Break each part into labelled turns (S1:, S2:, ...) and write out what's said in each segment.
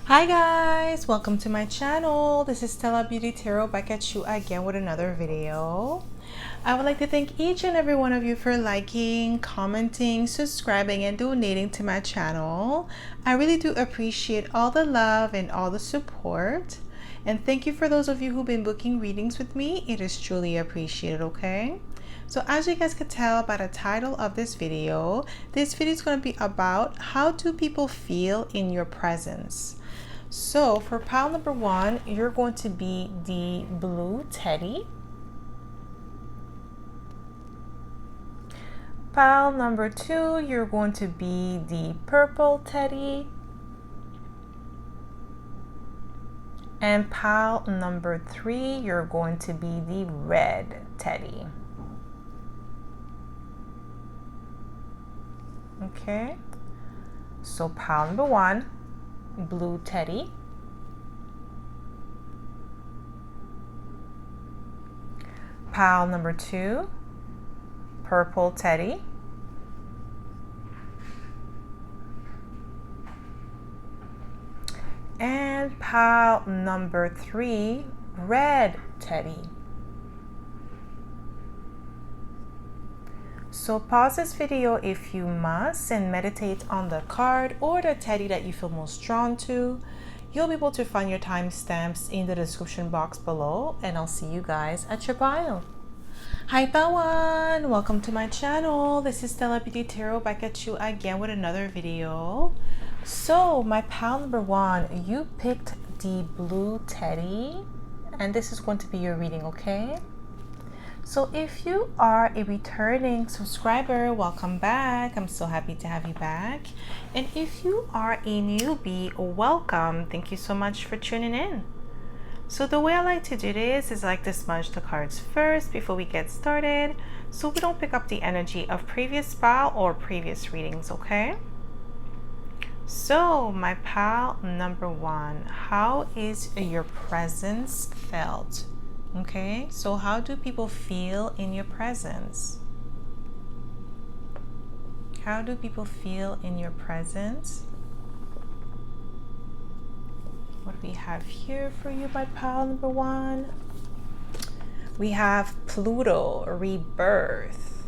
S1: Hi guys, welcome to my channel. This is Stella Beauty Tarot back at you again with another video. I would like to thank each and every one of you for liking, commenting, subscribing, and donating to my channel. I really do appreciate all the love and all the support. And thank you for those of you who've been booking readings with me. It is truly appreciated, okay? So as you guys could tell by the title of this video is going to be about how do people feel in your presence. So for pile number one, you're going to be the blue teddy. Pile number two, you're going to be the purple teddy. And pile number three, you're going to be the red teddy. Okay, so pile number one, blue teddy. Pile number two, purple teddy. And pile number three, red teddy. So pause this video if you must and meditate on the card or the teddy that you feel most drawn to. You'll be able to find your timestamps in the description box below, and I'll see you guys at your pile. Hi pile one, welcome to my channel. This is Stella Beauty Tarot back at you again with another video. So my pile number one, you picked the blue teddy, and this is going to be your reading, okay? So if you are a returning subscriber, welcome back. I'm so happy to have you back. And if you are a newbie, welcome. Thank you so much for tuning in. So the way I like to do this is I like to smudge the cards first before we get started, so we don't pick up the energy of previous pile or previous readings, okay? So my pile number one, how is your presence felt? Okay, so how do people feel in your presence? How do people feel in your presence? What do we have here for you by pile number one? We have Pluto, rebirth.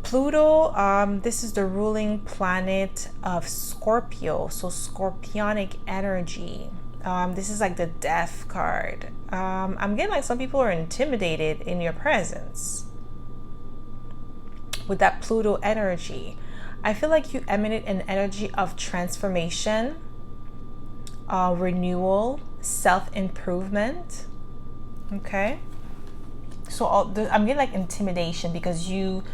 S1: Pluto, this is the ruling planet of Scorpio, so scorpionic energy. This is like the death card. I'm getting like some people are intimidated in your presence with that Pluto energy. I feel like you emanate an energy of transformation, renewal, self-improvement. Okay, so I'm getting like intimidation because you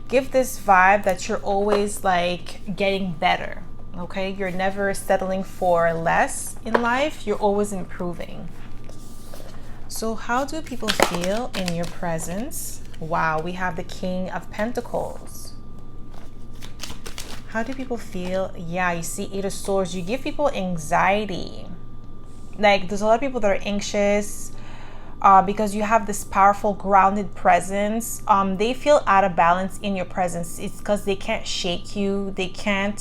S1: give this vibe that you're always like getting better. Okay, you're never settling for less in life, you're always improving. So how do people feel in your presence? Wow, we have the King of Pentacles. How do people feel? Yeah, you see Eight of Swords. You give people anxiety. Like there's a lot of people that are anxious because you have this powerful grounded presence. They feel out of balance in your presence. It's because they can't shake you. They can't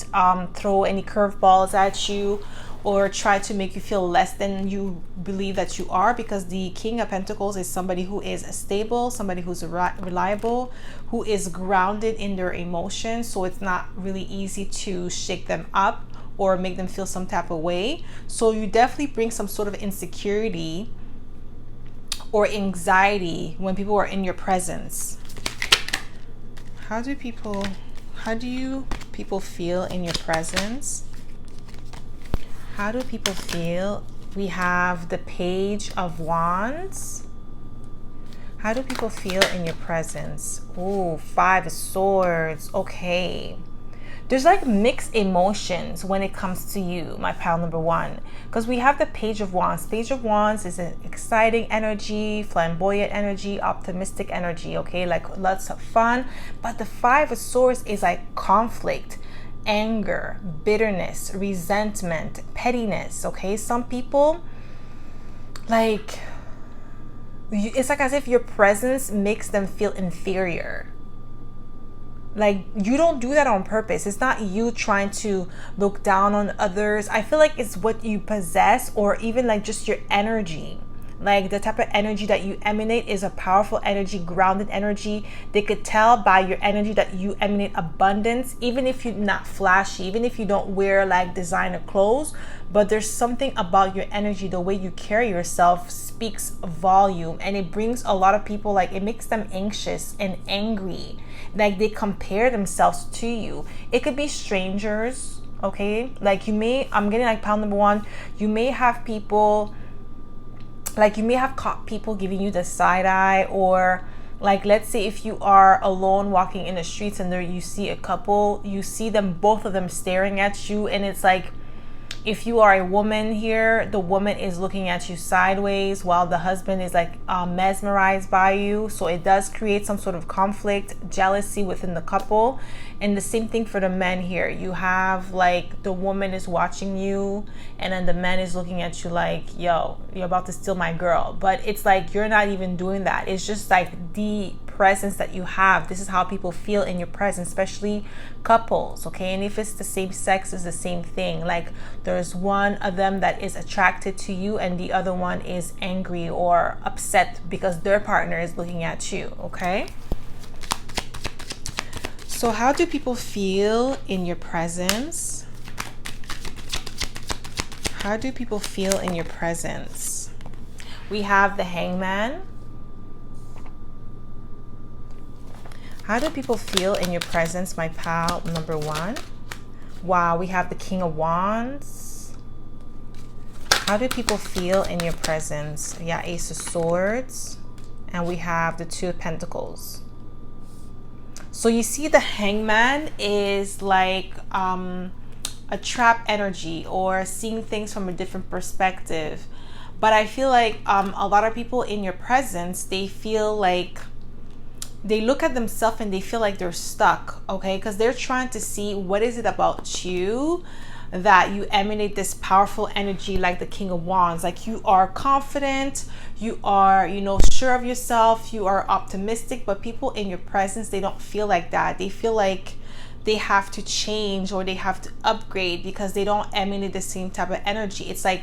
S1: throw any curveballs at you or try to make you feel less than you believe that you are, because the King of Pentacles is somebody who is stable, somebody who's reliable, who is grounded in their emotions. So it's not really easy to shake them up or make them feel some type of way. So you definitely bring some sort of insecurity or anxiety when people are in your presence. How do people feel in your presence? How do people feel? We have the Page of Wands. How do people feel in your presence? Oh, Five of Swords. Okay. There's like mixed emotions when it comes to you, my pile number one, because we have the Page of Wands. Page of Wands is an exciting energy, flamboyant energy, optimistic energy, okay, like lots of fun. But the Five of Swords is like conflict, anger, bitterness, resentment, pettiness, okay? Some people, like, it's like as if your presence makes them feel inferior. Like, you don't do that on purpose. It's not you trying to look down on others. I feel like it's what you possess, or even like just your energy. Like, the type of energy that you emanate is a powerful energy, grounded energy. They could tell by your energy that you emanate abundance, even if you're not flashy, even if you don't wear like designer clothes. But there's something about your energy, the way you carry yourself speaks volume, and it brings a lot of people, like, it makes them anxious and angry. Like, they compare themselves to you. It could be strangers, okay? Like, I'm getting like pile number one, you may have people, like, you may have caught people giving you the side eye, or like, let's say if you are alone walking in the streets and there you see a couple, you see them, both of them staring at you, and it's like, if you are a woman here, the woman is looking at you sideways while the husband is like mesmerized by you. So it does create some sort of conflict, jealousy within the couple. And the same thing for the men here. You have like the woman is watching you, and then the man is looking at you like, yo, you're about to steal my girl. But it's like, you're not even doing that. It's just like the presence that you have. This is how people feel in your presence, especially couples, okay? And if it's the same sex, it's the same thing. Like, there's one of them that is attracted to you and the other one is angry or upset because their partner is looking at you, okay? So how do people feel in your presence? How do people feel in your presence? We have the Hangman. How do people feel in your presence, my pal number one? Wow, we have the King of Wands. How do people feel in your presence? Yeah, Ace of Swords. And we have the Two of Pentacles. So you see, the Hangman is like a trap energy, or seeing things from a different perspective. But I feel like a lot of people in your presence, they feel like, they look at themselves and they feel like they're stuck, okay? Because they're trying to see, what is it about you that you emanate this powerful energy like the King of Wands? Like, you are confident, you are, sure of yourself, you are optimistic, but people in your presence, they don't feel like that. They feel like they have to change or they have to upgrade because they don't emanate the same type of energy. It's like,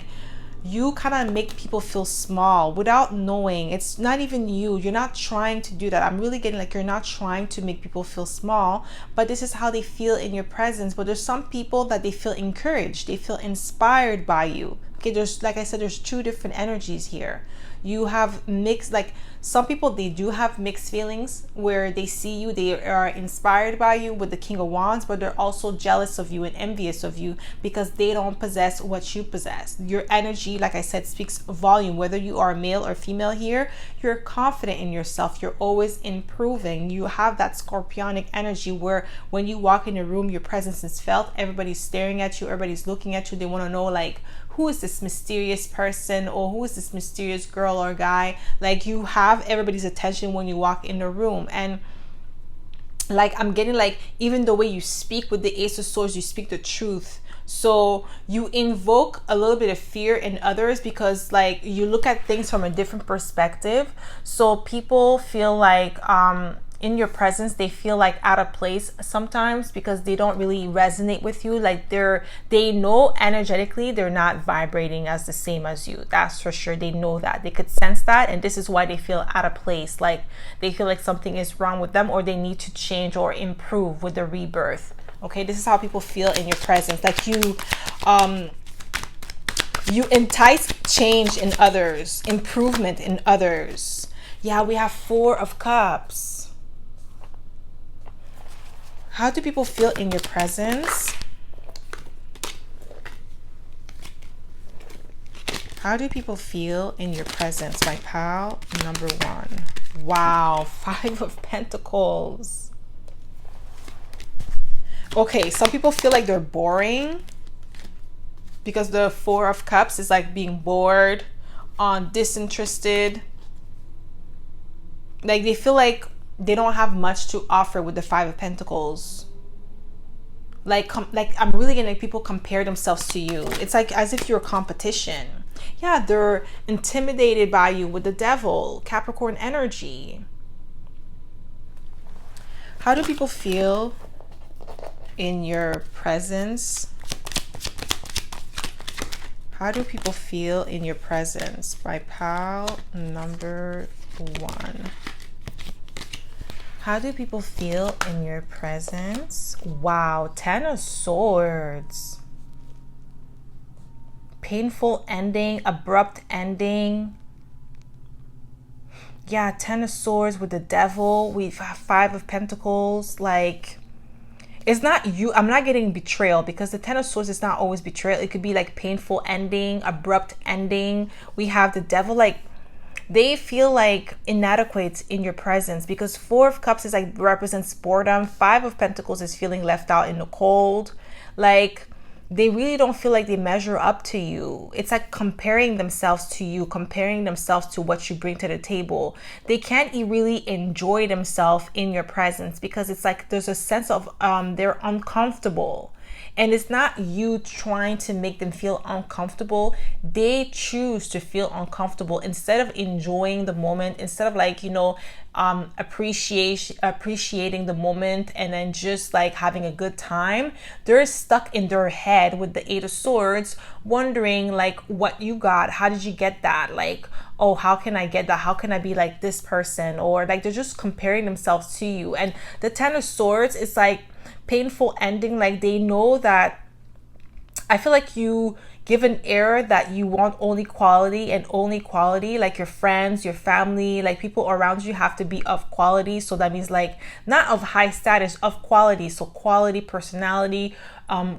S1: you kind of make people feel small without knowing. It's not even you. You're not trying to do that. I'm really getting like, you're not trying to make people feel small, but this is how they feel in your presence. But there's some people that they feel encouraged. They feel inspired by you. Okay, there's, like I said, there's two different energies here. You have mixed, like, some people, they do have mixed feelings where they see you, they are inspired by you with the King of Wands, but they're also jealous of you and envious of you because they don't possess what you possess. Your energy, like I said, speaks volume. Whether you are male or female here, you're confident in yourself. You're always improving. You have that scorpionic energy where when you walk in a room, your presence is felt. Everybody's staring at you. Everybody's looking at you. They want to know, like, who is this mysterious person, or who is this mysterious girl or guy? Like, you have everybody's attention when you walk in the room. And like, I'm getting like, even the way you speak with the Ace of Swords, you speak the truth. So you invoke a little bit of fear in others because, like, you look at things from a different perspective. So people feel like in your presence, they feel like out of place sometimes because they don't really resonate with you. Like, they know energetically they're not vibrating as the same as you. That's for sure. They know that. They could sense that, and this is why they feel out of place. Like, they feel like something is wrong with them, or they need to change or improve with the rebirth. Okay, this is how people feel in your presence. Like, you entice change in others, improvement in others. Yeah, we have Four of Cups. How do people feel in your presence? How do people feel in your presence, my pal number one? Wow, Five of Pentacles. Okay, some people feel like they're boring because the Four of Cups is like being bored, disinterested. Like, they feel like they don't have much to offer with the Five of Pentacles. Like I'm really getting, like, people compare themselves to you. It's like as if you're a competition. Yeah, they're intimidated by you with the Devil, Capricorn energy. How do people feel in your presence? How do people feel in your presence? By pile number 1. How do people feel in your presence? Wow, 10 of Swords. Painful ending, abrupt ending. Yeah, 10 of Swords with the Devil. We have 5 of Pentacles. Like, it's not you. I'm not getting betrayal, because the 10 of Swords is not always betrayal. It could be like painful ending, abrupt ending. We have the Devil. Like, they feel like inadequate in your presence, because 4 of Cups is like represents boredom. 5 of Pentacles is feeling left out in the cold. Like, they really don't feel like they measure up to you. It's like comparing themselves to you, comparing themselves to what you bring to the table. They can't really enjoy themselves in your presence, because it's like there's a sense of they're uncomfortable. And it's not you trying to make them feel uncomfortable. They choose to feel uncomfortable instead of enjoying the moment, instead of like, appreciating the moment and then just like having a good time. They're stuck in their head with the 8 of Swords, wondering like what you got. How did you get that? Like, oh, how can I get that? How can I be like this person? Or like they're just comparing themselves to you. And the 10 of Swords is like painful ending. Like, they know that, I feel like you give an air that you want only quality, and only quality. Like, your friends, your family, like people around you have to be of quality. So that means like not of high status, of quality. So quality personality,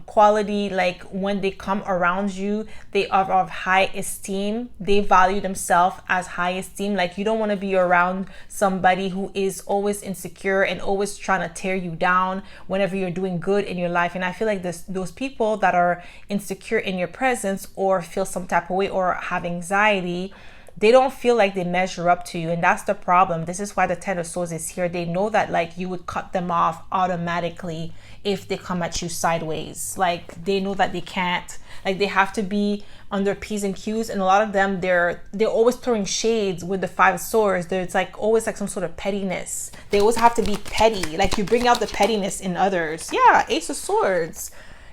S1: quality, like when they come around you, they are of high esteem. They value themselves as high esteem. Like, you don't want to be around somebody who is always insecure and always trying to tear you down whenever you're doing good in your life. And I feel like those people that are insecure in your presence, or feel some type of way, or have anxiety, they don't feel like they measure up to you. And that's the problem. This is why the 10 of Swords is here. They know that like you would cut them off automatically if they come at you sideways. Like, they know that they can't, like they have to be under P's and Q's. And a lot of them, they're always throwing shades with the 5 of Swords. There's like always like some sort of pettiness. They always have to be petty. Like, you bring out the pettiness in others. Yeah, Ace of Swords.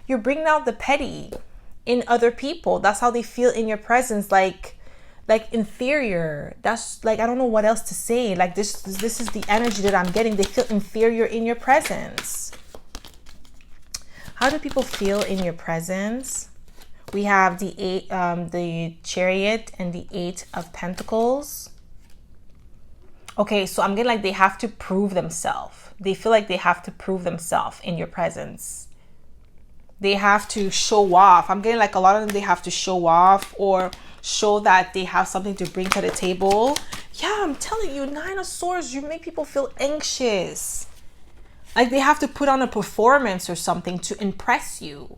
S1: You're bringing out the petty in other people. That's how they feel in your presence. Like inferior. That's like, I don't know what else to say. Like, this is the energy that I'm getting. They feel inferior in your presence. How do people feel in your presence? We have the Chariot and the 8 of Pentacles. Okay, so I'm getting like they have to prove themselves. They feel like they have to prove themselves in your presence. They have to show off. I'm getting like a lot of them, they have to show off or show that they have something to bring to the table. Yeah, I'm telling you, 9 of Swords, you make people feel anxious. Like, they have to put on a performance or something to impress you.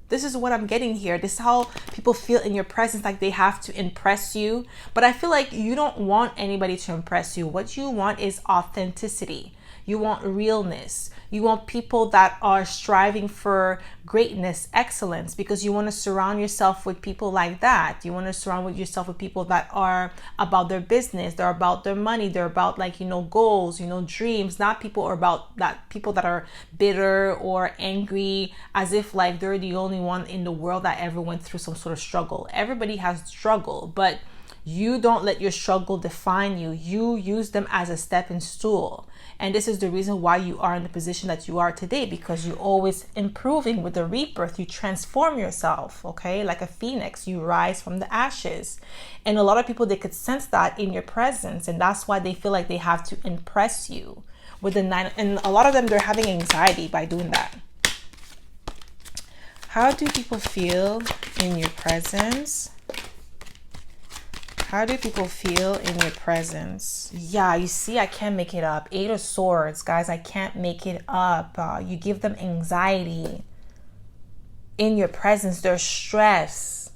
S1: This is what I'm getting here. This is how people feel in your presence, like they have to impress you. But I feel like you don't want anybody to impress you. What you want is authenticity. You want realness. You want people that are striving for greatness, excellence, because you want to surround yourself with people like that. You want to surround yourself with people that are about their business. They're about their money. They're about like, goals, dreams. Not people that are bitter or angry, as if like they're the only one in the world that ever went through some sort of struggle. Everybody has struggle, but you don't let your struggle define you. You use them as a stepping stool. And this is the reason why you are in the position that you are today, because you're always improving with the rebirth. You transform yourself, okay? Like a phoenix, you rise from the ashes. And a lot of people, they could sense that in your presence. And that's why they feel like they have to impress you with the 9. And a lot of them, they're having anxiety by doing that. How do people feel in your presence? How do people feel in your presence? Yeah, you see, I can't make it up. 8 of Swords, guys, I can't make it up. You give them anxiety in your presence. There's stress.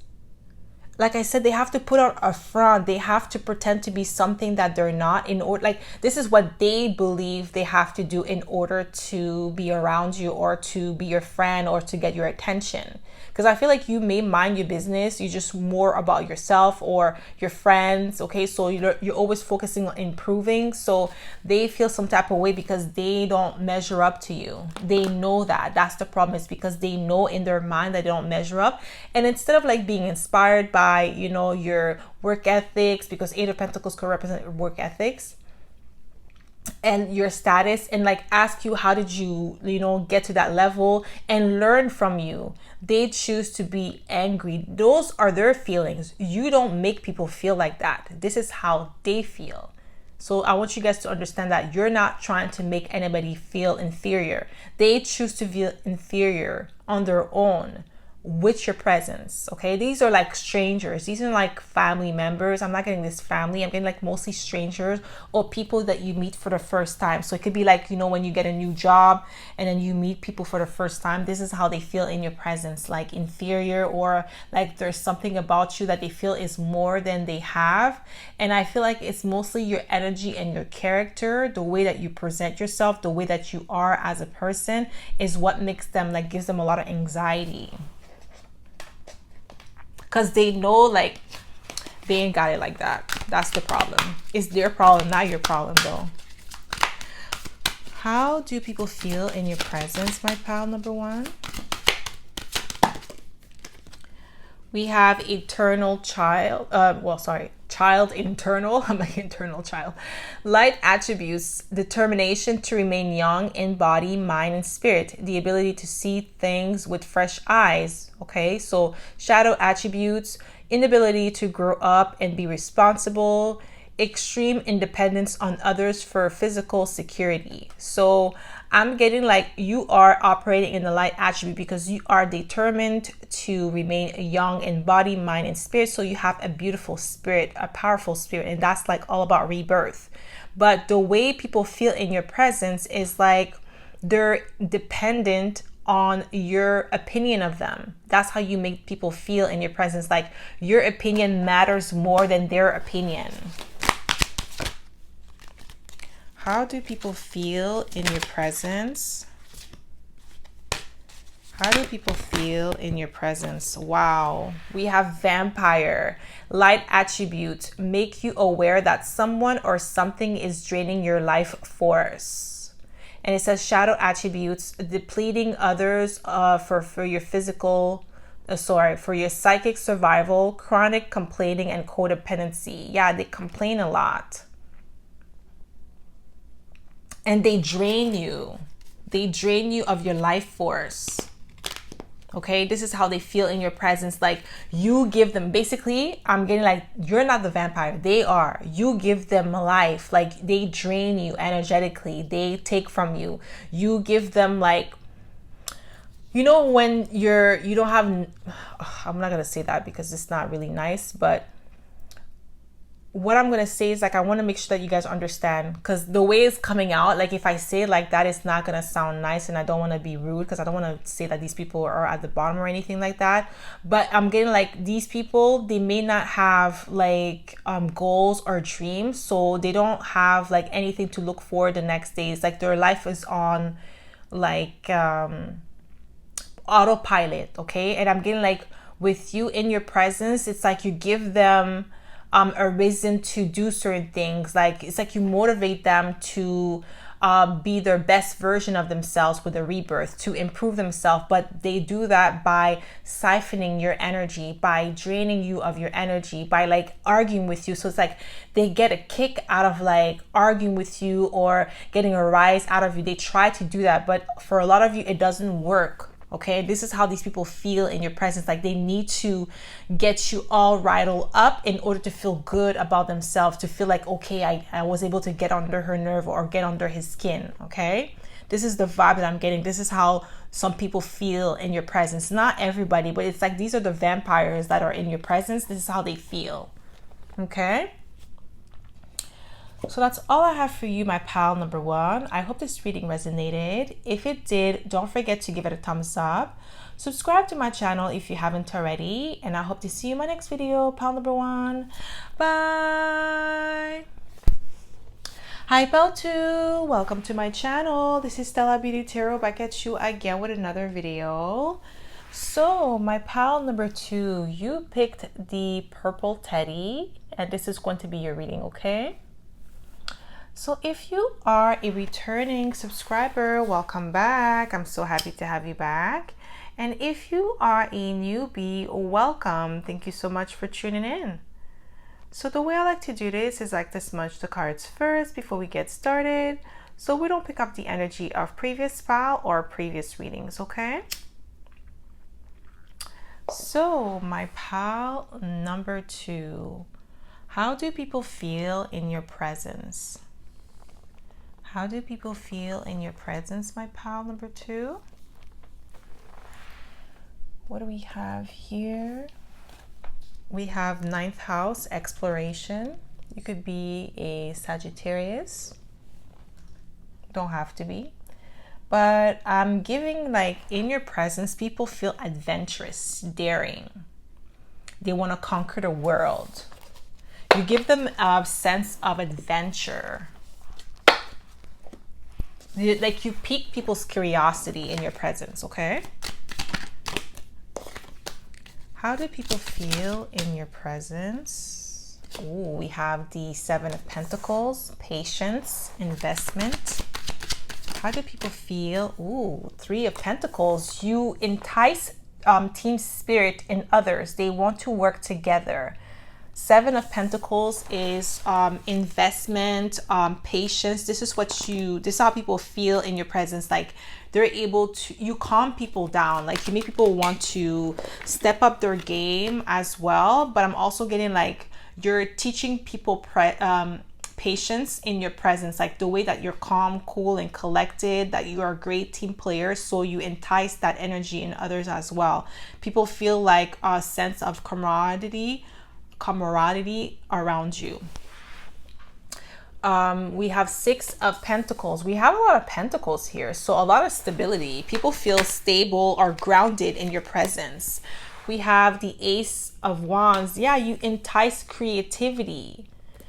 S1: like I said, they have to put on a front. They have to pretend to be something that they're not, in order, like, this is what they believe they have to do in order to be around you or to be your friend or to get your attention. Because I feel like you may mind your business, you're just more about yourself or your friends, okay? So you're always focusing on improving. So they feel some type of way because they don't measure up to you. They know that. That's the problem, is because they know in their mind that they don't measure up. And instead of like being inspired by, you know, your work ethics, because Eight of Pentacles could represent work ethics, and your status, and like ask you how did you, you know, get to that level and learn from you, they choose to be angry. Those are their feelings. You don't make people feel like that. This is how they feel. So I want you guys to understand that you're not trying to make anybody feel inferior. They choose to feel inferior on their own with your presence. Okay, these are like strangers, these are like family members. I'm not getting this family, I'm getting like mostly strangers or people that you meet for the first time. So it could be like, you know, when you get a new job and then you meet people for the first time, this is how they feel in your presence, like inferior, or like there's something about you that they feel is more than they have. And I feel like it's mostly your energy and your character, the way that you present yourself, the way that you are as a person is what makes them, like, gives them a lot of anxiety. Because they know, like, they ain't got it like that. That's the problem. It's their problem, not your problem, though. How do people feel in your presence, my pal number one? We have eternal child. Child internal. I'm like internal child. Light attributes: determination to remain young in body, mind, and spirit. The ability to see things with fresh eyes. Okay, so shadow attributes: inability to grow up and be responsible. Extreme independence on others for physical security. So I'm getting like you are operating in the light attribute because you are determined to remain young in body, mind, and spirit. So you have a beautiful spirit, a powerful spirit, and that's like all about rebirth. But the way people feel in your presence is like they're dependent on your opinion of them. That's how you make people feel in your presence. Like your opinion matters more than their opinion. How do people feel in your presence? How do people feel in your presence? Wow. We have vampire. Light attributes: make you aware that someone or something is draining your life force. And it says shadow attributes: depleting others for your physical, for your psychic survival, chronic complaining, and codependency. Yeah, they complain a lot. And they drain you. They drain you of your life force. Okay, this is how they feel in your presence. Like you give them, basically, I'm getting like, you're not the vampire, they are. You give them life. Like they drain you energetically. They take from you. You give them like, you know, when you don't have, I'm not going to say that because it's not really nice, but what I'm going to say is like, I want to make sure that you guys understand, because the way it's coming out, like if I say it like that, it's not going to sound nice, and I don't want to be rude because I don't want to say that these people are at the bottom or anything like that. But I'm getting like these people, they may not have like goals or dreams, so they don't have like anything to look for the next day. It's like their life is on like autopilot, okay? And I'm getting like with you in your presence, it's like you give them a reason to do certain things. Like it's like you motivate them to be their best version of themselves with a rebirth, to improve themselves. But they do that by siphoning your energy, by draining you of your energy, by like arguing with you. So it's like they get a kick out of like arguing with you or getting a rise out of you. They try to do that, but for a lot of you, it doesn't work. Okay, this is how these people feel in your presence. Like they need to get you all riled up in order to feel good about themselves, to feel like, okay, I was able to get under her nerve or get under his skin. Okay, this is the vibe that I'm getting. This is how some people feel in your presence. Not everybody, but it's like these are the vampires that are in your presence. This is how they feel. Okay. So that's all I have for you, my pal number one. I hope this reading resonated. If it did, don't forget to give it a thumbs up. Subscribe to my channel if you haven't already. And I hope to see you in my next video, pal number one. Bye. Hi, pal two. Welcome to my channel. This is Stella Beauty Tarot back at you again with another video. So my pal number two, you picked the purple teddy. And this is going to be your reading, okay? So if you are a returning subscriber, welcome back. I'm so happy to have you back. And if you are a newbie, welcome. Thank you so much for tuning in. So the way I like to do this is like to smudge the cards first before we get started, so we don't pick up the energy of previous pile or previous readings, okay? So my pal number two, how do people feel in your presence? How do people feel in your presence, my pal number two? What do we have here? We have ninth house, exploration. You could be a Sagittarius. Don't have to be. But I'm giving like in your presence, people feel adventurous, daring. They want to conquer the world. You give them a sense of adventure. Like you pique people's curiosity in your presence, okay? How do people feel in your presence? Ooh, we have the Seven of Pentacles, patience, investment. How do people feel? Ooh, Three of Pentacles. You entice team spirit in others. They want to work together. Seven of Pentacles is investment, patience. This is how people feel in your presence. Like they're able to, you calm people down. Like you make people want to step up their game as well. But I'm also getting like you're teaching people patience in your presence. Like the way that you're calm, cool, and collected, that you are a great team player. So you entice that energy in others as well. People feel like a sense of camaraderie around you. We have Six of Pentacles. We have a lot of pentacles here, so a lot of stability. People feel stable or grounded in your presence. We have the Ace of Wands. Yeah, you entice creativity.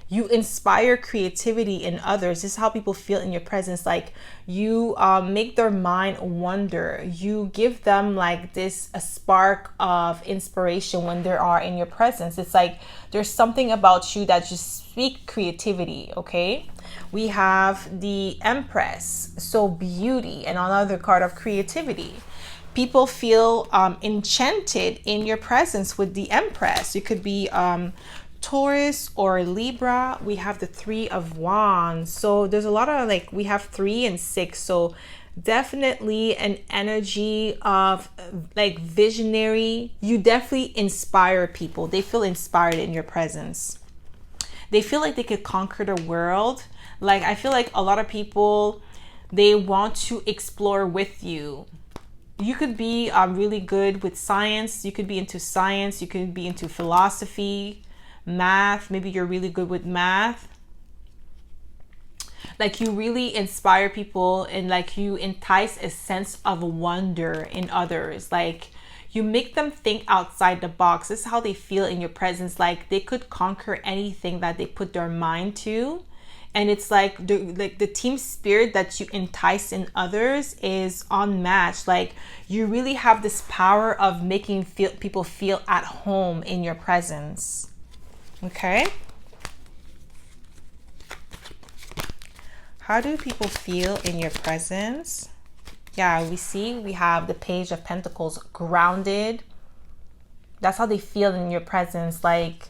S1: You inspire creativity in others. This is how people feel in your presence. Like you make their mind wonder. You give them like a spark of inspiration when they are in your presence. It's like there's something about you that just speak creativity, okay? We have the Empress, so beauty, and another card of creativity. People feel enchanted in your presence with the Empress. You could be Taurus or Libra. We have the Three of Wands. So there's a lot of like, we have 3 and 6. So definitely an energy of like visionary. You definitely inspire people. They feel inspired in your presence. They feel like they could conquer the world. Like I feel like a lot of people, they want to explore with you. You could be really good with science. You could be into science. You could be into philosophy, math. Maybe you're really good with math. Like you really inspire people and like you entice a sense of wonder in others. Like you make them think outside the box. This is how they feel in your presence. Like they could conquer anything that they put their mind to. And it's like the team spirit that you entice in others is unmatched. Like you really have this power of making people feel at home in your presence. Okay. How do people feel in your presence? Yeah, we have the Page of Pentacles, grounded. That's how they feel in your presence. Like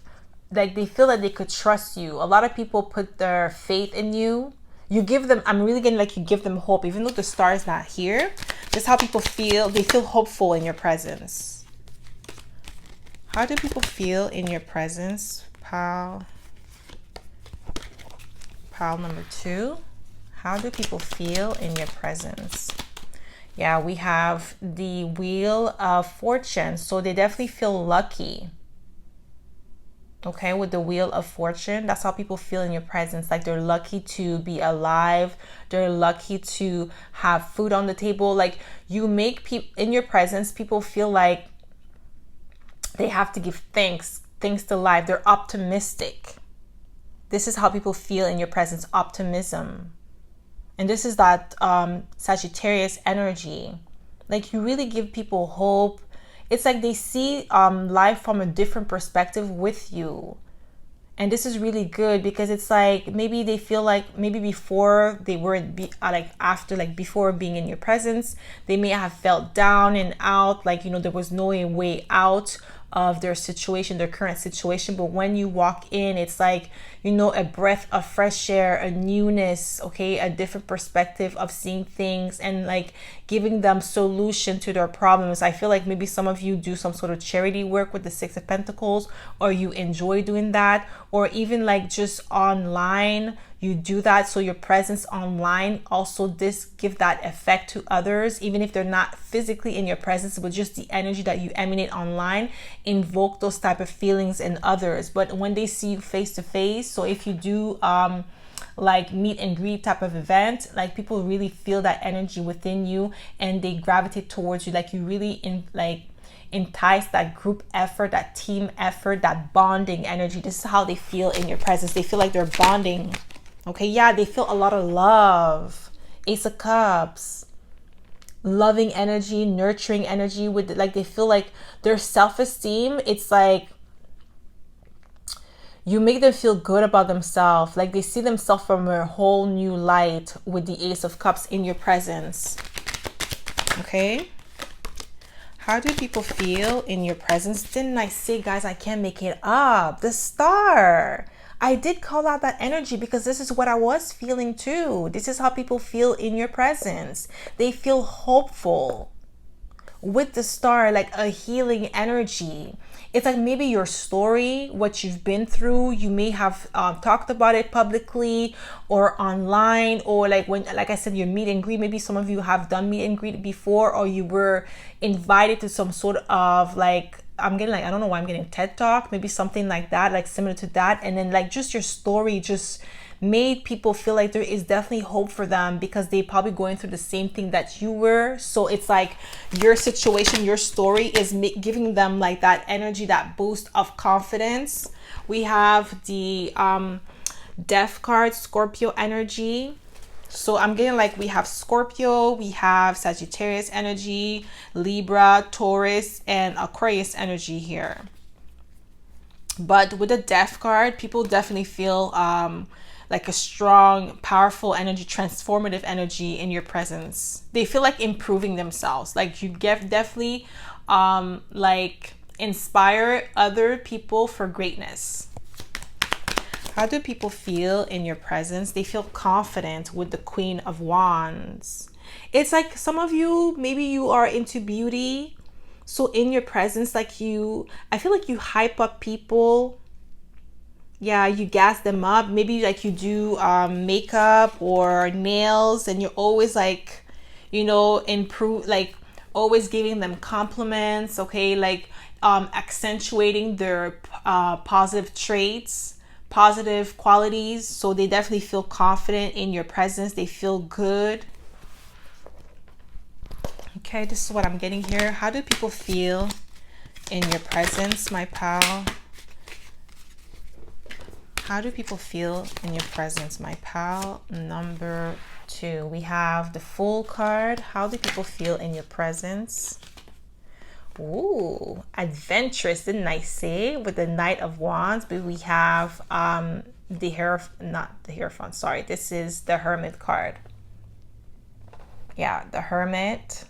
S1: they feel that they could trust you. A lot of people put their faith in you. You give them, I'm really getting like you give them hope, even though the star is not here. That's how people feel. They feel hopeful in your presence. How do people feel in your presence, pal number 2? How do people feel in your presence? Yeah, we have the Wheel of Fortune. So they definitely feel lucky. Okay, with the Wheel of Fortune, that's how people feel in your presence. Like they're lucky to be alive, they're lucky to have food on the table. Like you make people in your presence, people feel like they have to give thanks to life. They're optimistic. This is how people feel in your presence, optimism. And this is that Sagittarius energy. Like you really give people hope. It's like they see life from a different perspective with you. And this is really good because it's like maybe they feel like maybe before they weren't like after, like before being in your presence, they may have felt down and out, like, you know, there was no way out of their situation, their current situation. But when you walk in, it's like, you know, a breath of fresh air, a newness, okay, a different perspective of seeing things and like giving them solution to their problems. I feel like maybe some of you do some sort of charity work with the Six of Pentacles, or you enjoy doing that, or even like just online you do that. So your presence online also give that effect to others, even if they're not physically in your presence, but just the energy that you emanate online invoke those type of feelings in others. But when they see you face to face, so if you do like meet and greet type of event, like people really feel that energy within you and they gravitate towards you. Like you really entice that group effort, that team effort, that bonding energy. This is how they feel in your presence. They feel like they're bonding. Okay, yeah, they feel a lot of love. Ace of Cups, loving energy, nurturing energy. With like they feel like their self-esteem, it's like you make them feel good about themselves. Like they see themselves from a whole new light with the Ace of Cups in your presence. Okay, how do people feel in your presence? Didn't I say, guys, I can't make it up? The Star. I did call out that energy because this is what I was feeling too. This is how people feel in your presence. They feel hopeful with the Star, like a healing energy. It's like maybe your story, what you've been through, you may have talked about it publicly or online, or like when, like I said, your meet and greet. Maybe some of you have done meet and greet before, or you were invited to some sort of like, I'm getting like, I don't know why I'm getting TED Talk, maybe something like that, like similar to that. And then like just your story just made people feel like there is definitely hope for them because they probably going through the same thing that you were. So it's like your situation, your story is giving them like that energy, that boost of confidence. We have the Death card, Scorpio energy. So I'm getting like we have Scorpio, we have Sagittarius energy, Libra, Taurus, and Aquarius energy here. But with the Death card, people definitely feel like a strong, powerful energy, transformative energy in your presence. They feel like improving themselves. Like you definitely like inspire other people for greatness. How do people feel in your presence? They feel confident with the Queen of Wands. It's like some of you, maybe you are into beauty. So in your presence, like I feel like you hype up people. Yeah, you gas them up. Maybe like you do makeup or nails, and you're always like, you know, improve, like always giving them compliments. Okay, like accentuating their positive traits, positive qualities. So they definitely feel confident in your presence. They feel good. Okay, this is what I'm getting here. How do people feel in your presence, my pal? How do people feel in your presence, my pal? Number 2, we have the Fool card. How do people feel in your presence? Ooh, adventurous, didn't I say? With the Knight of Wands, but we have the Hierophant, sorry. This is the Hermit card. Yeah, the Hermit.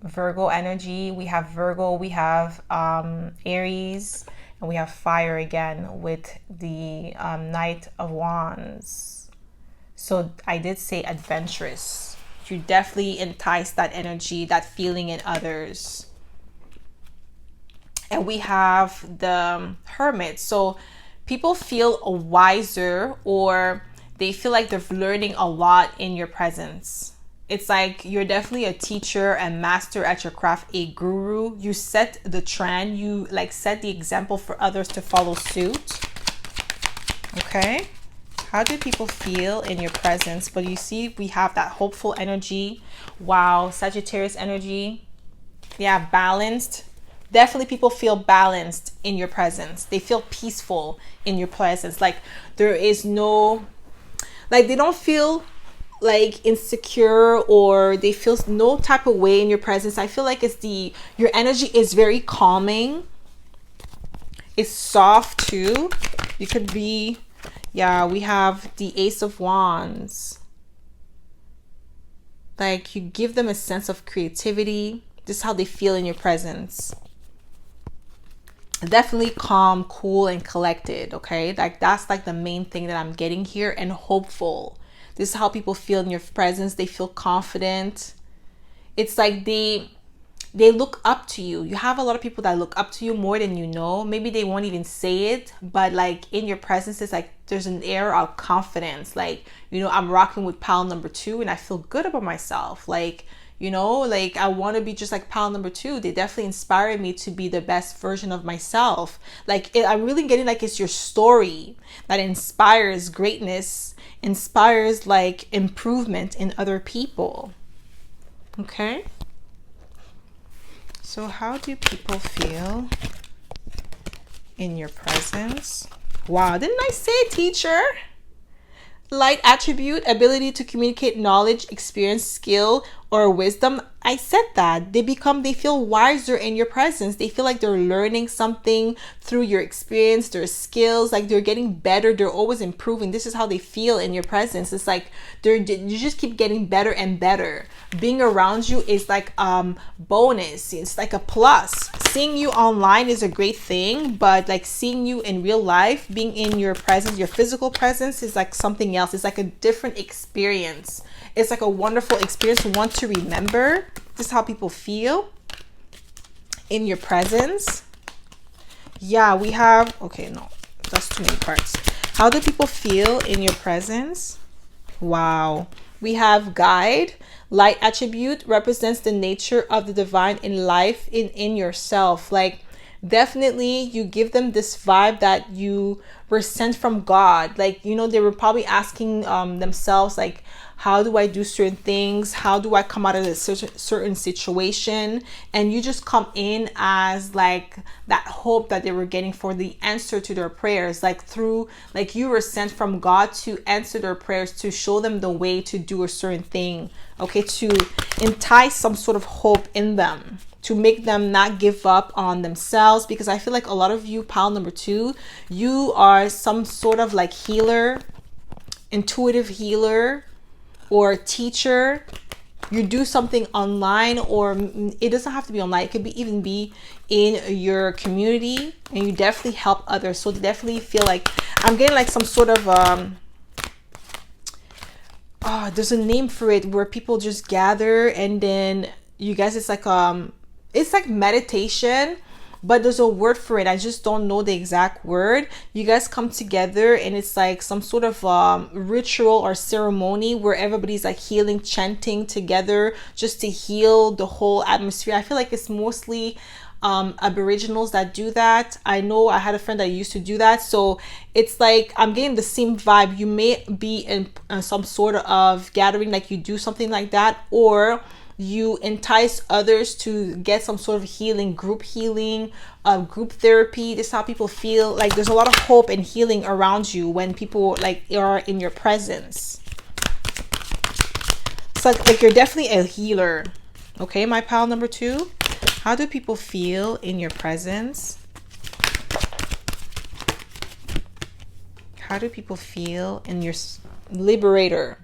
S1: Virgo energy. We have Virgo, we have Aries, and we have fire again with the Knight of Wands. So I did say adventurous. You definitely entice that energy, that feeling in others. And we have the Hermit. So people feel wiser, or they feel like they're learning a lot in your presence. It's like you're definitely a teacher and master at your craft, a guru. You set the trend, you like set the example for others to follow suit. Okay, how do people feel in your presence? But you see, we have that hopeful energy. Wow, Sagittarius energy. Yeah, balanced. Definitely people feel balanced in your presence. They feel peaceful in your presence. Like there is no, like they don't feel like insecure, or they feel no type of way in your presence. I feel like your energy is very calming. It's soft too. You could be, yeah, we have the Ace of Wands. Like you give them a sense of creativity. This is how they feel in your presence. Definitely calm, cool, and collected. Okay, like that's like the main thing that I'm getting here. And hopeful. This is how people feel in your presence. They feel confident. It's like they look up to you. You have a lot of people that look up to you more than you know. Maybe they won't even say it, but like in your presence, it's like there's an air of confidence. Like, you know, I'm rocking with pal number 2 and I feel good about myself. Like, you know, like I want to be just like pal number 2. They definitely inspired me to be the best version of myself. Like I'm really getting like it's your story that inspires greatness, inspires like improvement in other people. Okay. So how do people feel in your presence? Wow, didn't I say teacher? Light attribute, ability to communicate knowledge, experience, skill, or wisdom. I said that. They feel wiser in your presence. They feel like they're learning something through your experience, their skills, like they're getting better. They're always improving. This is how they feel in your presence. It's like you just keep getting better and better. Being around you is like bonus. It's like a plus. Seeing you online is a great thing, but like seeing you in real life, being in your presence, your physical presence is like something else. It's like a different experience. It's like a wonderful experience, one to remember. This is how people feel in your presence. Yeah, we have, okay, no, that's too many parts. How do people feel in your presence? Wow. We have guide. Light attribute represents the nature of the divine in life, in yourself. Like definitely you give them this vibe that you were sent from God. Like, you know, they were probably asking themselves like, how do I do certain things? How do I come out of a certain situation? And you just come in as like that hope that they were getting for the answer to their prayers. Like through, like you were sent from God to answer their prayers, to show them the way to do a certain thing. Okay, to entice some sort of hope in them, to make them not give up on themselves. Because I feel like a lot of you, pal number 2, you are some sort of like healer, intuitive healer, or teacher. You do something online, or it doesn't have to be online. It could even be in your community, and you definitely help others. So they definitely feel like, I'm getting like some sort of there's a name for it where people just gather and then you guys, it's like meditation, but there's a word for it. I just don't know the exact word. You guys come together and it's like some sort of ritual or ceremony where everybody's like healing, chanting together just to heal the whole atmosphere. I feel like it's mostly aboriginals that do that. I know I had a friend that used to do that. So it's like I'm getting the same vibe. You may be in some sort of gathering, like you do something like that, or you entice others to get some sort of healing, group therapy. This is how people feel. Like there's a lot of hope and healing around you when people like are in your presence. So like you're definitely a healer. Okay, my pal number 2. How do people feel in your presence? How do people feel in your liberator?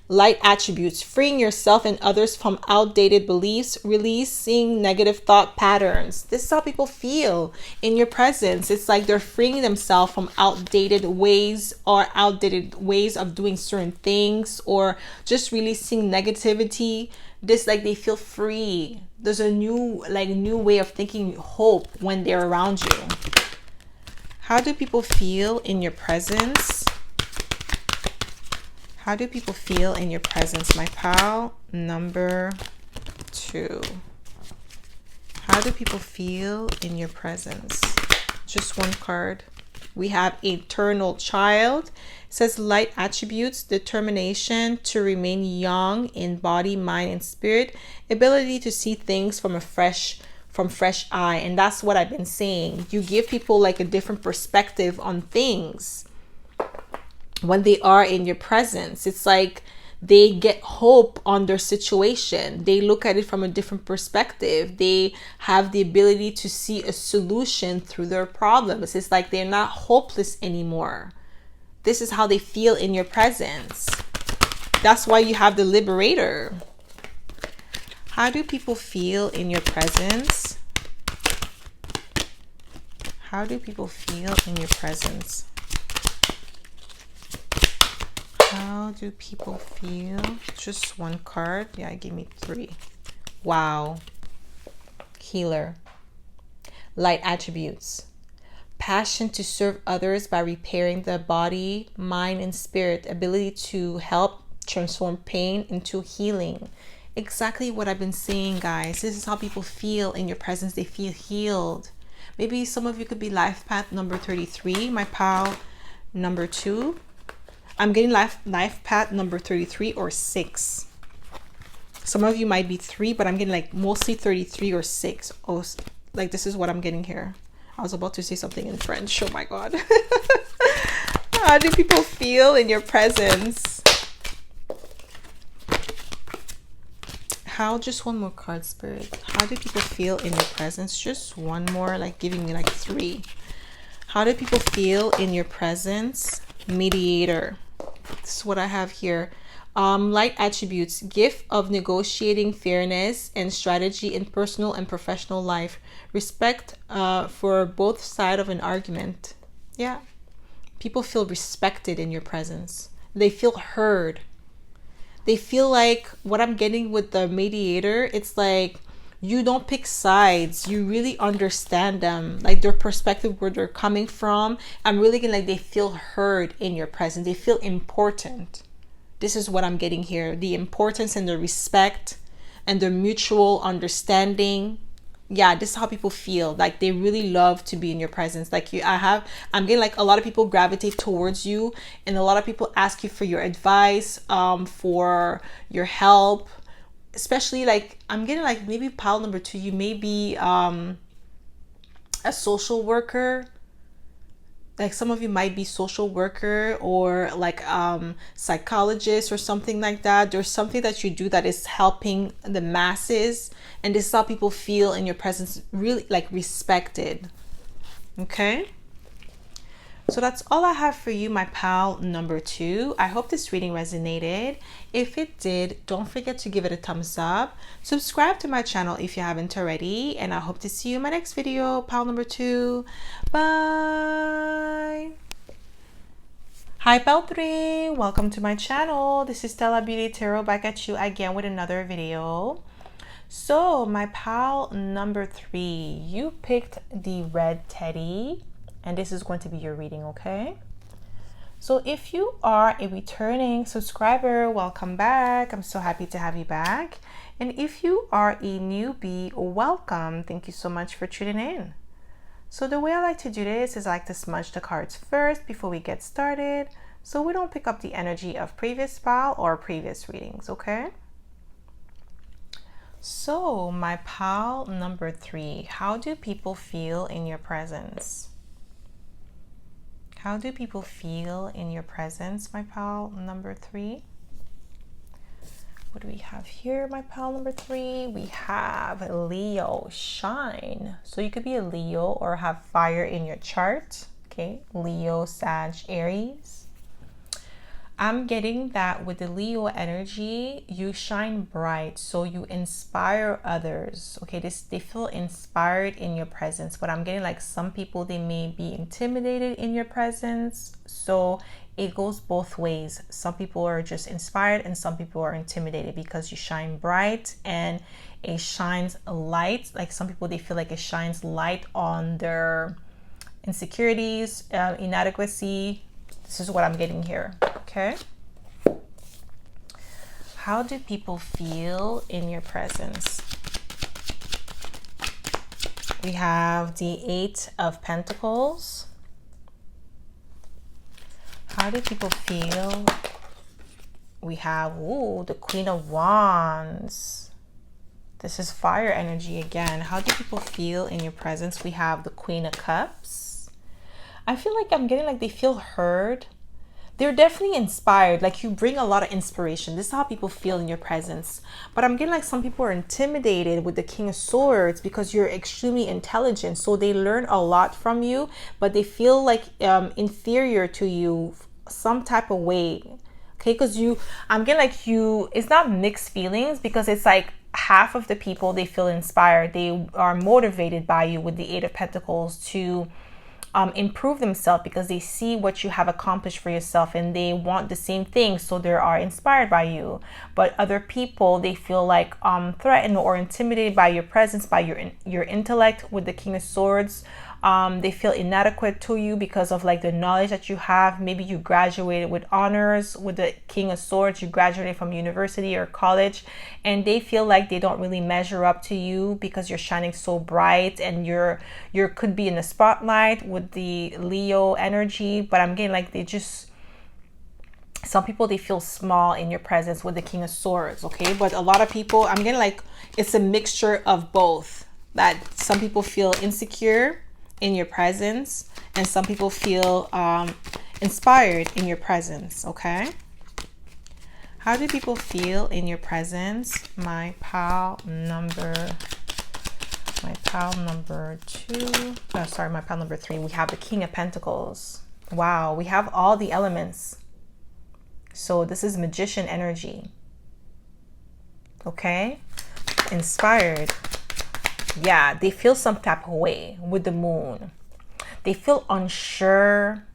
S1: Light attributes, freeing yourself and others from outdated beliefs, releasing negative thought patterns. This is how people feel in your presence. It's like they're freeing themselves from outdated ways of doing certain things, or just releasing negativity. This, like, they feel free. There's a new way of thinking, hope when they're around you. How do people feel in your presence? How do people feel in your presence, my pal? Number 2. How do people feel in your presence? Just one card. We have Eternal Child. It says light attributes, determination to remain young in body, mind, and spirit, ability to see things from fresh eye. And that's what I've been saying. You give people like a different perspective on things when they are in your presence. It's like they get hope on their situation. They look at it from a different perspective. They have the ability to see a solution through their problems. It's like they're not hopeless anymore. This is how they feel in your presence. That's why you have the Liberator. How do people feel in your presence? How do people feel in your presence? How do people feel? Just one card. Yeah, give me 3. Wow. Healer. Light attributes. Passion to serve others by repairing the body, mind, and spirit. Ability to help transform pain into healing. Exactly what I've been saying, guys. This is how people feel in your presence. They feel healed. Maybe some of you could be life path number 33. My pal, number 2. I'm getting life path number 33 or 6. Some of you might be 3, but I'm getting like mostly 33 or 6. Oh, like this is what I'm getting here. I was about to say something in French. Oh my God. How do people feel in your presence? Just one more card, Spirit. How do people feel in your presence? Just one more, like giving me like 3. How do people feel in your presence? Mediator. This is what I have here. Light attributes, gift of negotiating fairness and strategy in personal and professional life. Respect for both sides of an argument. Yeah. People feel respected in your presence. They feel heard. They feel like what I'm getting with the mediator, it's like you don't pick sides. You really understand them, like their perspective, where they're coming from. I'm really getting like they feel heard in your presence. They feel important. This is what I'm getting here. The importance and the respect and the mutual understanding. Yeah, this is how people feel. Like they really love to be in your presence. Like I'm getting like a lot of people gravitate towards you, and a lot of people ask you for your advice, for your help. Especially like I'm getting like maybe pile number 2, you may be a social worker. Like some of you might be social worker or like psychologist or something like that. There's something that you do that is helping the masses, and this is how people feel in your presence, really like respected. Okay, so that's all I have for you, my pal number 2. I hope this reading resonated. If it did, don't forget to give it a thumbs up. Subscribe to my channel if you haven't already. And I hope to see you in my next video, pal number 2. Bye. Hi, pal 3. Welcome to my channel. This is Stella Beauty Tarot back at you again with another video. So my pal number 3, you picked the red teddy. And this is going to be your reading, okay? So if you are a returning subscriber, welcome back. I'm so happy to have you back. And if you are a newbie, welcome. Thank you so much for tuning in. So the way I like to do this is I like to smudge the cards first before we get started, so we don't pick up the energy of previous pile or previous readings, okay? So my pile number 3, how do people feel in your presence? How do people feel in your presence, my pal number 3? What do we have here, my pal number 3? We have Leo, shine. So you could be a Leo or have fire in your chart. Okay, Leo, Sag, Aries. I'm getting that with the Leo energy, you shine bright, so you inspire others. Okay, they feel inspired in your presence, but I'm getting like some people, they may be intimidated in your presence. So it goes both ways. Some people are just inspired and some people are intimidated because you shine bright and it shines light. Like some people, they feel like it shines light on their insecurities, inadequacy. This is what I'm getting here. Okay. How do people feel in your presence? We have the 8 of Pentacles. How do people feel? We have, ooh, the Queen of Wands. This is fire energy again. How do people feel in your presence? We have the Queen of Cups. I feel like I'm getting like they feel heard. They're definitely inspired. Like you bring a lot of inspiration. This is how people feel in your presence. But I'm getting like some people are intimidated with the King of Swords because you're extremely intelligent. So they learn a lot from you, but they feel like inferior to you some type of way. Okay, because I'm getting like it's not mixed feelings, because it's like half of the people, they feel inspired. They are motivated by you with the 8 of Pentacles to improve themselves, because they see what you have accomplished for yourself and they want the same thing, so they are inspired by you. But other people, they feel like threatened or intimidated by your presence, by your intellect with the King of Swords. They feel inadequate to you because of like the knowledge that you have. Maybe you graduated with honors with the King of Swords. You graduated from university or college, and they feel like they don't really measure up to you because you're shining so bright, and you're could be in the spotlight with the Leo energy. But I'm getting like some people, they feel small in your presence with the King of Swords. Okay, but a lot of people, I'm getting like it's a mixture of both. That some people feel insecure in your presence, and some people feel inspired in your presence. Okay, how do people feel in your presence? My pile number 2, oh sorry, my pile number 3, we have the King of Pentacles. Wow, we have all the elements, so this is magician energy. Okay, inspired. Yeah, they feel some type of way with the Moon. They feel unsure,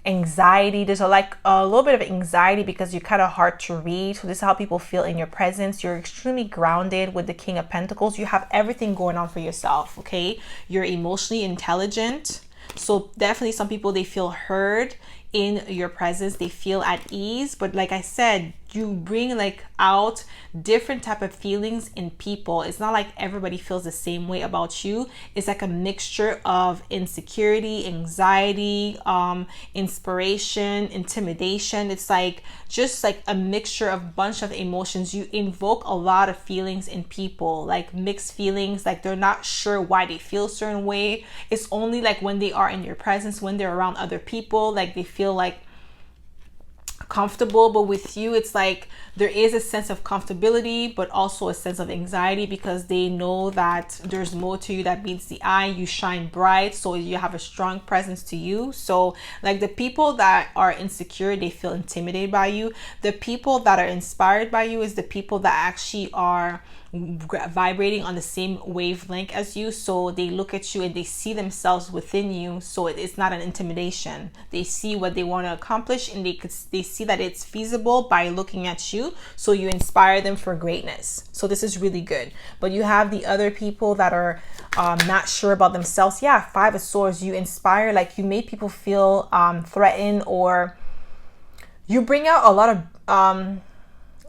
S1: anxiety. There's like a little bit of anxiety because you're kind of hard to read. So this is how people feel in your presence. You're extremely grounded with the King of Pentacles. You have everything going on for yourself. Okay, you're emotionally intelligent. So definitely some people, they feel heard in your presence. They feel at ease. But like I said, you bring like out different type of feelings in people. It's not like everybody feels the same way about you. It's like a mixture of insecurity, anxiety, inspiration, intimidation. It's like just like a mixture of bunch of emotions. You invoke a lot of feelings in people, like mixed feelings, like they're not sure why they feel a certain way. It's only like when they are in your presence, when they're around other people, like they feel like comfortable. But with you, it's like there is a sense of comfortability, but also a sense of anxiety, because they know that there's more to you that meets the eye. You shine bright, so you have a strong presence to you. So like the people that are insecure, they feel intimidated by you. The people that are inspired by you is the people that actually are vibrating on the same wavelength as you. So they look at you and they see themselves within you. So it's not an intimidation. They see what they want to accomplish, and they see that it's feasible by looking at you. So you inspire them for greatness. So this is really good. But you have the other people that are not sure about themselves. Yeah, 5 of Swords. You inspire, like you make people feel threatened, or you bring out a lot of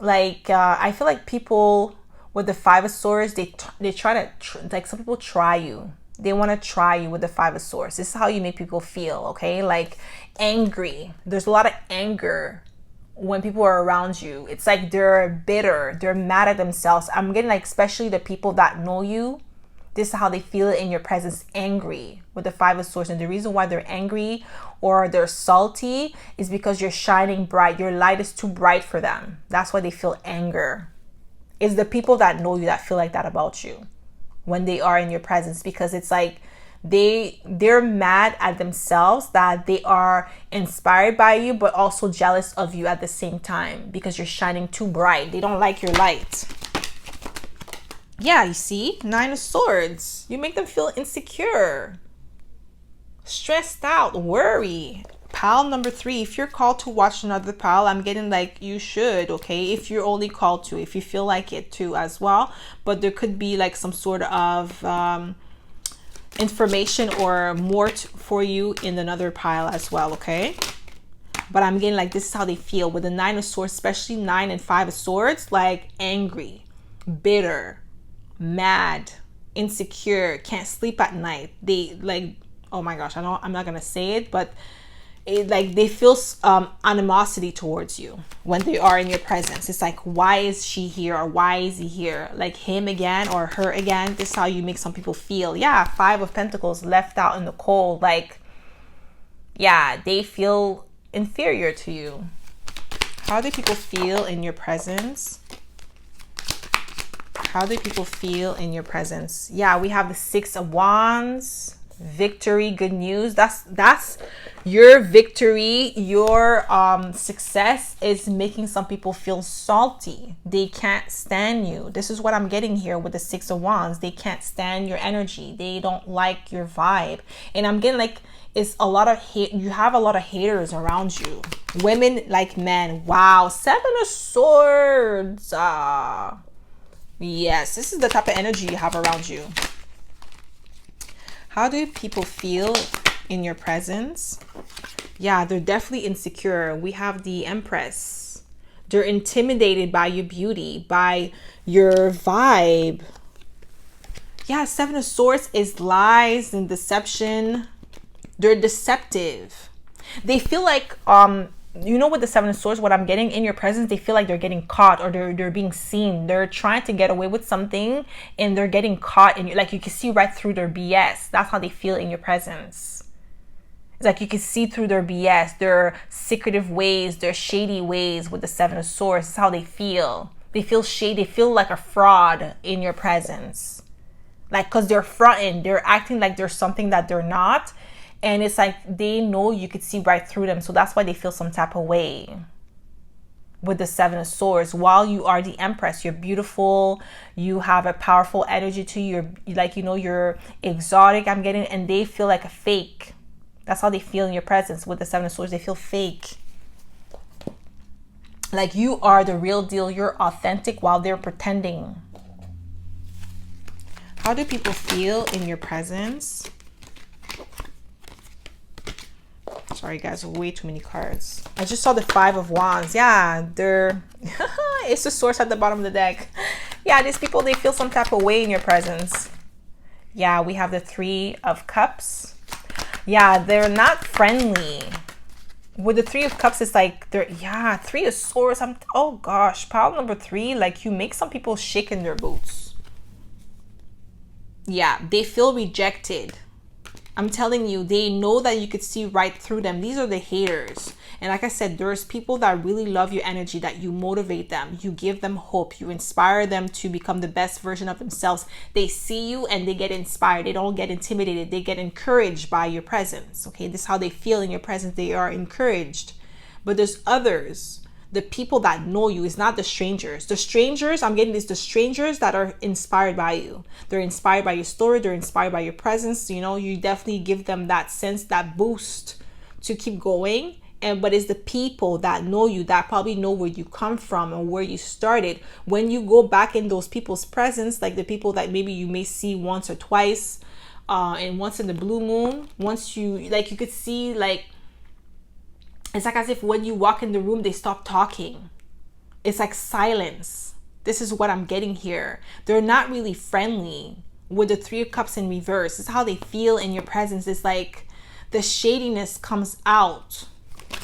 S1: I feel like people with the 5 of Swords, they try to like some people try you. They want to try you with the 5 of Swords. This is how you make people feel. Okay, like angry. There's a lot of anger when people are around you. It's like they're bitter, they're mad at themselves. I'm getting like especially the people that know you, this is how they feel it in your presence, angry with the 5 of Swords. And the reason why they're angry or they're salty is because you're shining bright. Your light is too bright for them. That's why they feel anger. It's the people that know you that feel like that about you when they are in your presence, because it's like they're mad at themselves that they are inspired by you, but also jealous of you at the same time because you're shining too bright. They don't like your light. Yeah, you see, 9 of Swords. You make them feel insecure, stressed out, worry. Pile number 3, if you're called to watch another pile, I'm getting like you should. Okay, if you're only called to, if you feel like it too as well. But there could be like some sort of information or more for you in another pile as well. Okay, but I'm getting like this is how they feel with the 9 of swords, especially 9 and 5 of swords, like angry, bitter, mad, insecure, can't sleep at night. They like, oh my gosh, I'm not gonna say it, but like they feel animosity towards you when they are in your presence. It's like, why is she here, or why is he here? Like him again or her again. This is how you make some people feel. Yeah, 5 of Pentacles, left out in the cold. Like, yeah, they feel inferior to you. How do people feel in your presence? How do people feel in your presence? Yeah, we have the 6 of Wands. Victory, good news. That's your victory. Your success is making some people feel salty. They can't stand you. This is what I'm getting here with the 6 of Wands. They can't stand your energy. They don't like your vibe. And I'm getting like it's a lot of hate. You have a lot of haters around you. Women like men. Wow. 7 of Swords. Yes, this is the type of energy you have around you. How do people feel in your presence? Yeah, they're definitely insecure. We have the Empress. They're intimidated by your beauty, by your vibe. Yeah, 7 of Swords is lies and deception. They're deceptive. They feel like, you know, with the 7 of Swords, what I'm getting in your presence, they feel like they're getting caught, or they're being seen. They're trying to get away with something and they're getting caught, and like you can see right through their BS. That's how they feel in your presence. It's like you can see through their BS, their secretive ways, their shady ways with the 7 of Swords. That's how they feel. They feel shady. They feel like a fraud in your presence. Like, because they're fronting, they're acting like there's something that they're not. And it's like they know you could see right through them. So that's why they feel some type of way with the 7 of Swords. While you are the Empress, you're beautiful. You have a powerful energy to you. You're like, you know, you're exotic, I'm getting. And they feel like a fake. That's how they feel in your presence with the 7 of Swords. They feel fake. Like you are the real deal. You're authentic while they're pretending. How do people feel in your presence? Sorry guys, way too many cards. I just saw the 5 of Wands. Yeah, they're it's the Source at the bottom of the deck. Yeah, these people, they feel some type of way in your presence. Yeah, we have the 3 of Cups. Yeah, they're not friendly. With the 3 of Cups, it's like they're, yeah, 3 of Swords. Oh gosh, pile number 3, like you make some people shake in their boots. Yeah, they feel rejected. I'm telling you, they know that you could see right through them. These are the haters. And like I said, there's people that really love your energy, that you motivate them. You give them hope. You inspire them to become the best version of themselves. They see you and they get inspired. They don't get intimidated. They get encouraged by your presence. Okay, this is how they feel in your presence. They are encouraged. But there's others. The people that know you is not the strangers. The strangers, I'm getting this, the strangers that are inspired by you. They're inspired by your story. They're inspired by your presence. You know, you definitely give them that sense, that boost to keep going. But it's the people that know you, that probably know where you come from and where you started. When you go back in those people's presence, like the people that maybe you may see once or twice, and once in the blue moon, once you, like you could see, like, it's like as if when you walk in the room, they stop talking. It's like silence. This is what I'm getting here. They're not really friendly. With the 3 of Cups in reverse, this is how they feel in your presence. It's like the shadiness comes out.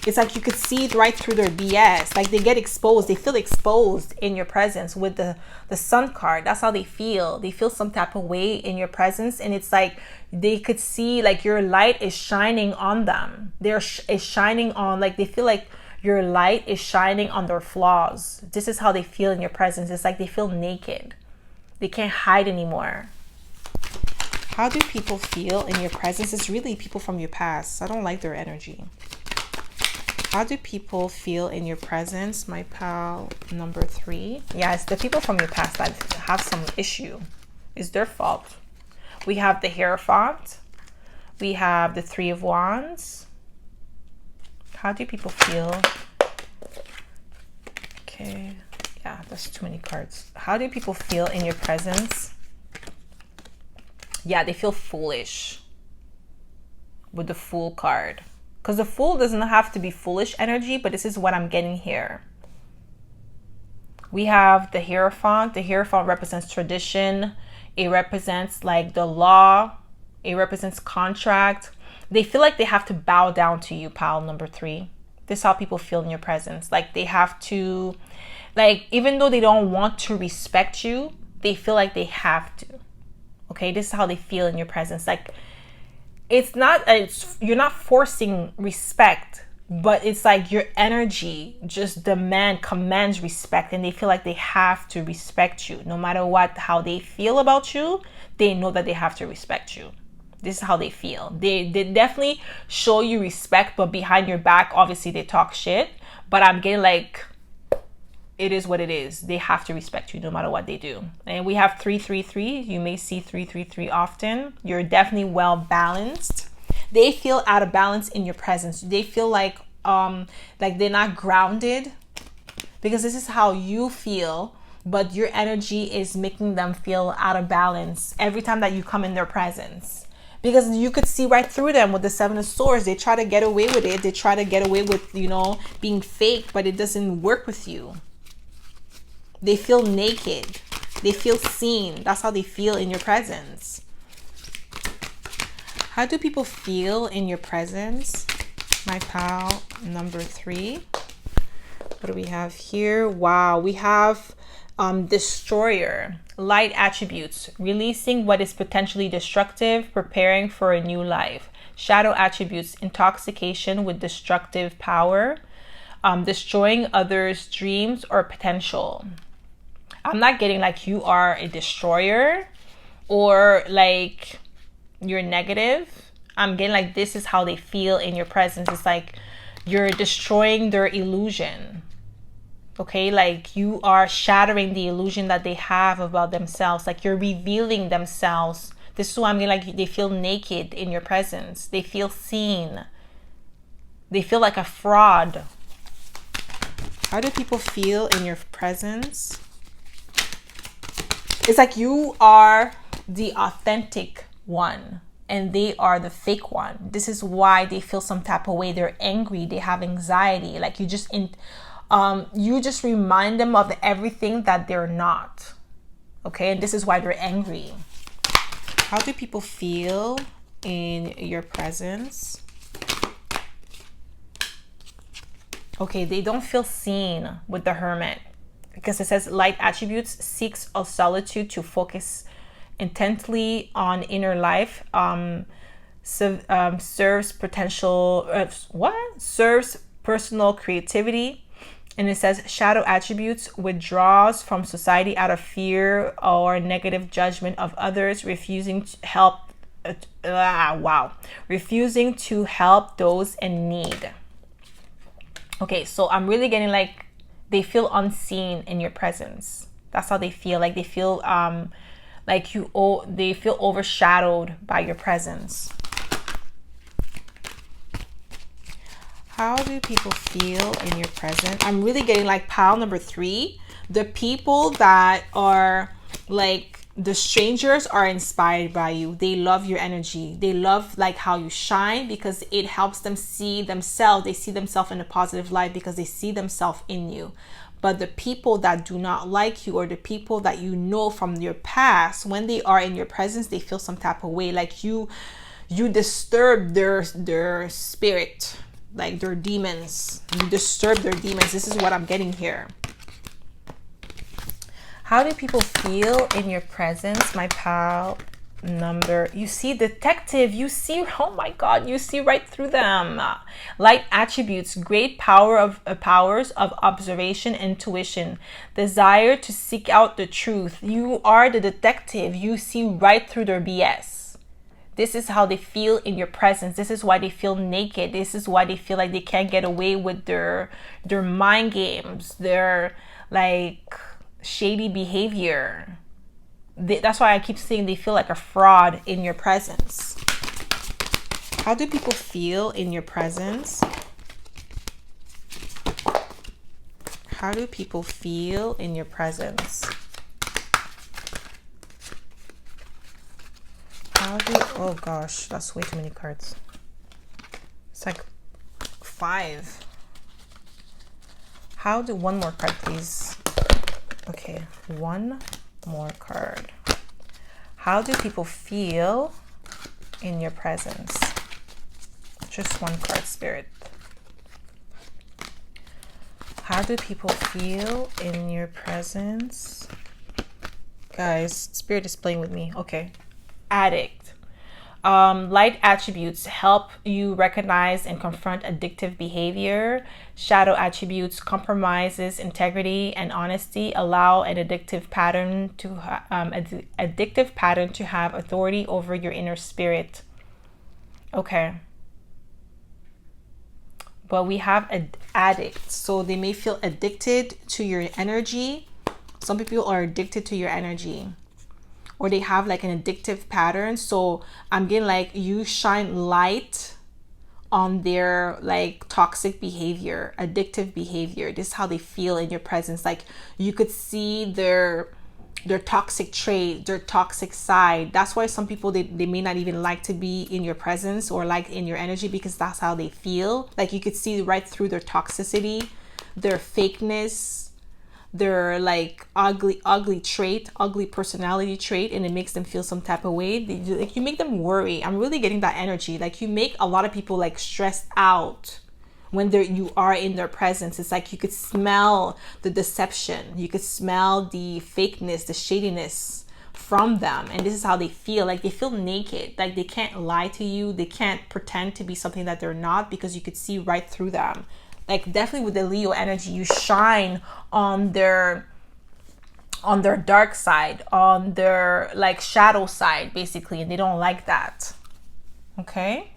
S1: It's like you could see it right through their BS. Like they get exposed. They feel exposed in your presence with the Sun card. That's how they feel. They feel some type of way in your presence. And it's like they could see like your light is shining on them. It's shining on, like they feel like your light is shining on their flaws. This is how they feel in your presence. It's like they feel naked. They can't hide anymore. How do people feel in your presence? It's really people from your past. I don't like their energy. How do people feel in your presence? My pal number 3. Yeah, it's the people from your past that have some issue. It's their fault. We have the Hierophant. We have the 3 of Wands. How do people feel? Okay. Yeah, that's too many cards. How do people feel in your presence? Yeah, they feel foolish with the Fool card. because the Fool doesn't have to be foolish energy, but this is what I'm getting here. We have the Hierophant. The Hierophant represents tradition. It represents like the law. It represents contract. They feel like they have to bow down to you, pile number 3. This is how people feel in your presence. Like they have to, like, even though they don't want to respect you, they feel like they have to. Okay, this is how they feel in your presence. Like, you're not forcing respect, but it's like your energy just commands respect, and they feel like they have to respect you. No matter how they feel about you, they know that they have to respect you. This is how they feel. They definitely show you respect, but behind your back, obviously they talk shit. But I'm getting like, it is what it is. They have to respect you no matter what they do. And we have 333. You may see 333 often. You're definitely well balanced. They feel out of balance in your presence. They feel like they're not grounded, because this is how you feel, but your energy is making them feel out of balance every time that you come in their presence. Because you could see right through them with the 7 of Swords. They try to get away with it. They try to get away with, being fake, but it doesn't work with you. They feel naked. They feel seen. That's how they feel in your presence. How do people feel in your presence? My pal number 3. What do we have here? Wow, we have Destroyer. Light attributes, releasing what is potentially destructive, preparing for a new life. Shadow attributes, intoxication with destructive power, destroying others' dreams or potential. I'm not getting like you are a destroyer or like you're negative. I'm getting like this is how they feel in your presence. It's like you're destroying their illusion. Okay, like you are shattering the illusion that they have about themselves. Like you're revealing themselves. This is why I'm getting like they feel naked in your presence. They feel seen. They feel like a fraud. How do people feel in your presence? It's like you are the authentic one and they are the fake one. This is why they feel some type of way. They're angry. They have anxiety. Like you just remind them of everything that they're not. Okay, and this is why they're angry. How do people feel in your presence? Okay, they don't feel seen with the Hermit, because it says light attributes, seeks of solitude to focus intently on inner life, serves personal creativity. And it says shadow attributes, withdraws from society out of fear or negative judgment of others, refusing to help those in need. Okay, so I'm really getting like they feel unseen in your presence. That's how they feel. Like they feel they feel overshadowed by your presence. How do people feel in your presence? I'm really getting like pile number 3. The people that are like the strangers are inspired by you. They love your energy. They love like how you shine, because it helps them see themselves. They see themselves in a positive light because they see themselves in you. But the people that do not like you, or the people that you know from your past, when they are in your presence, they feel some type of way. Like you disturb their spirit. Like their demons. You disturb their demons. This is what I'm getting here. How do people feel in your presence, my pal number? You see detective. You see, oh my God, you see right through them. Light attributes, great powers of observation, intuition, desire to seek out the truth. You are the detective. You see right through their BS. This is how they feel in your presence. This is why they feel naked. This is why they feel like they can't get away with their mind games, their like shady behavior. That's why I keep saying they feel like a fraud in your presence. How do people feel in your presence? How do people feel in your presence? Oh gosh, that's way too many cards. It's like 5. How do, one more card, please. Okay, one more card. How do people feel in your presence? Just one card, Spirit. How do people feel in your presence? Guys, Spirit is playing with me. Okay. Addict. Light attributes help you recognize and confront addictive behavior. Shadow attributes compromises integrity and honesty, allow an addictive pattern to have authority over your inner spirit. Okay. But we have addicts, so they may feel addicted to your energy. Some people are addicted to your energy, or they have like an addictive pattern. So I'm getting like you shine light on their like toxic behavior, addictive behavior. This is how they feel in your presence. Like you could see their toxic trait, their toxic side. That's why some people, they may not even like to be in your presence or like in your energy, because that's how they feel. Like you could see right through their toxicity, their fakeness, their like ugly trait, ugly personality trait, and it makes them feel some type of way. Like you make them worry. I'm really getting that energy. Like you make a lot of people like stressed out when you are in their presence. It's like you could smell the deception, you could smell the fakeness, the shadiness from them, and this is how they feel. Like they feel naked. Like they can't lie to you, they can't pretend to be something that they're not, because you could see right through them. Like definitely with the Leo energy, you shine on their dark side, on their like shadow side basically, and they don't like that. Okay,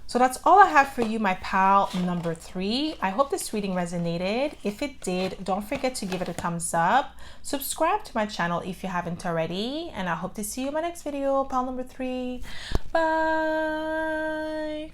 S1: so that's all I have for you, my pal number 3. I hope this reading resonated. If it did, don't forget to give it a thumbs up. Subscribe to my channel if you haven't already. And I hope to see you in my next video, pal number 3. Bye.